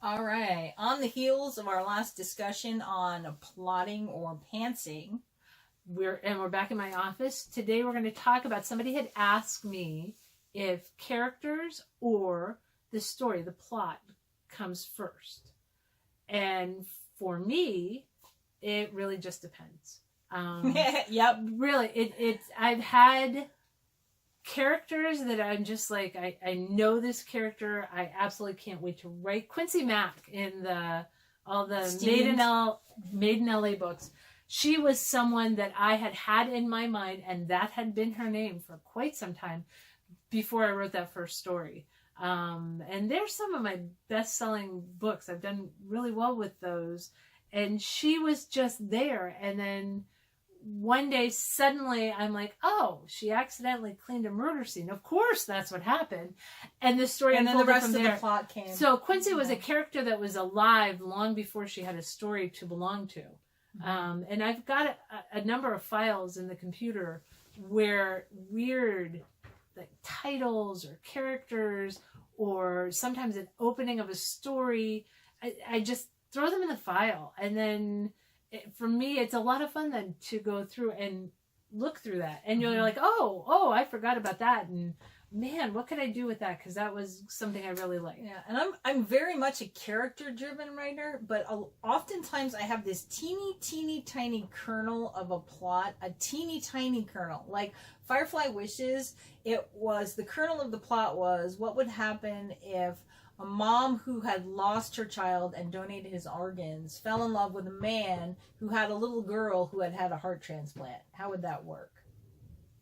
All right. On the heels of our last discussion on plotting or pantsing, We're back in my office. Today we're going to talk about, somebody had asked me if characters or the story, the plot, comes first. And for me, it really just depends. Yep. Really, it's I've had characters that I'm just like, I know this character. I absolutely can't wait to write. Quincy Mack in all the Made in LA books. She was someone that I had in my mind, and that had been her name for quite some time before I wrote that first story. And they're some of my best-selling books. I've done really well with those. And she was just there. And then one day, suddenly, I'm like, oh, she accidentally cleaned a murder scene. Of course, that's what happened. And the story And then the unfolded rest from of there. the plot came. So Quincy was a character that was alive long before she had a story to belong to. And I've got a number of files in the computer where weird like titles or characters, or sometimes an opening of a story, I just throw them in the file. And then for me, it's a lot of fun then to go through and look through that. And you're like, oh, I forgot about that. And man, what could I do with that? Because that was something I really liked. Yeah, and I'm very much a character-driven writer, but oftentimes I have this teeny tiny kernel of a plot, a teeny tiny kernel. Like Firefly Wishes, it was, the kernel of the plot was what would happen if a mom who had lost her child and donated his organs fell in love with a man who had a little girl who had a heart transplant. How would that work?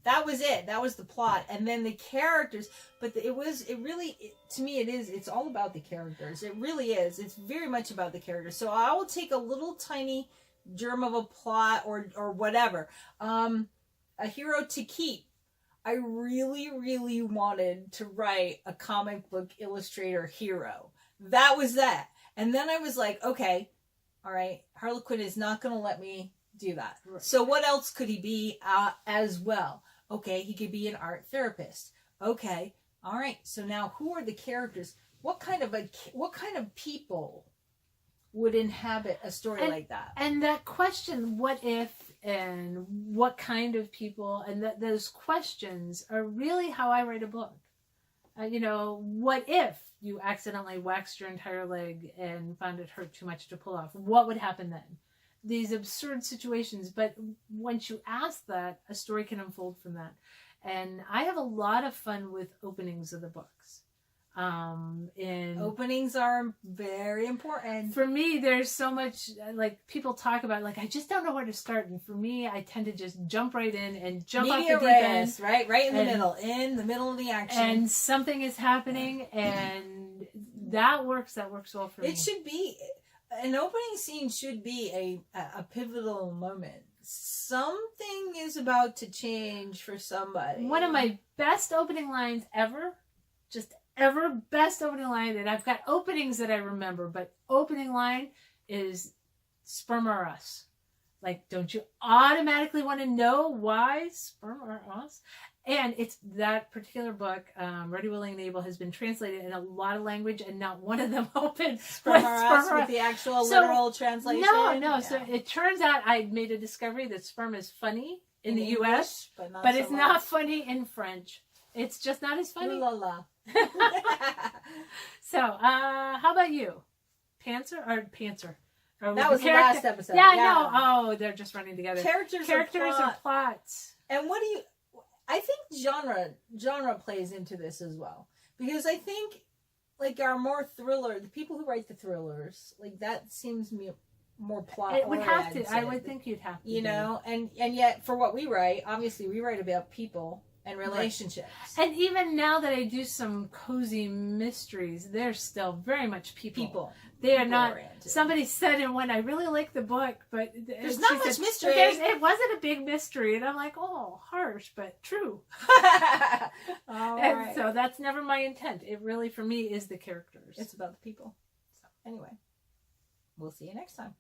That was it. That was the plot. And then the characters, but to me, it's all about the characters. It really is. It's very much about the characters. So I will take a little tiny germ of a plot or whatever. A Hero to Keep. I really wanted to write a comic book illustrator hero. That was that. And then I was like, okay, all right, Harlequin is not going to let me do that. Right. So what else could he be as well? Okay, he could be an art therapist. Okay, all right. So now, who are the characters? What kind of people would inhabit a story like that? And that question, what if, and what kind of people, and those questions are really how I write a book. What if you accidentally waxed your entire leg and found it hurt too much to pull off? What would happen then? These absurd situations, but once you ask that, a story can unfold from that. And I have a lot of fun with openings of the books. Openings are very important. For me, there's so much, like, people talk about, like, I just don't know where to start. And for me, I tend to just jump right in and jump off the deep end. Right in the middle of the action. And something is happening, and that works well for me. It should be, an opening scene should be a pivotal moment. Something is about to change for somebody. One of my best opening lines ever, best opening line, and I've got openings that I remember, but opening line is Sperm or Us. Like, don't you automatically want to know why Sperm or Us? And it's that particular book, Ready, Willing, and Able, has been translated in a lot of language, and not one of them opened Sperm or Us with the actual literal translation. No. Yeah. So it turns out I made a discovery that sperm is funny in the English, U.S., but it's not funny in French. It's just not as funny. La la. So, how about you? Pantser? That was the last episode. Yeah, no. Oh, they're just running together. Characters or plots. And I think genre plays into this as well. Because I think, like, the people who write the thrillers, like, that seems more plot It would have oriented. to. I would think you'd have to. And yet, for what we write, obviously we write about people and relationships. Right. And even now that I do some cozy mysteries, they're still very much people. They are not oriented. Somebody said in one, I really like the book, but there's not much mystery. It wasn't a big mystery. And I'm like, oh, harsh, but true. Right. So that's never my intent. It really, for me, is the characters. It's about the people. So anyway, we'll see you next time.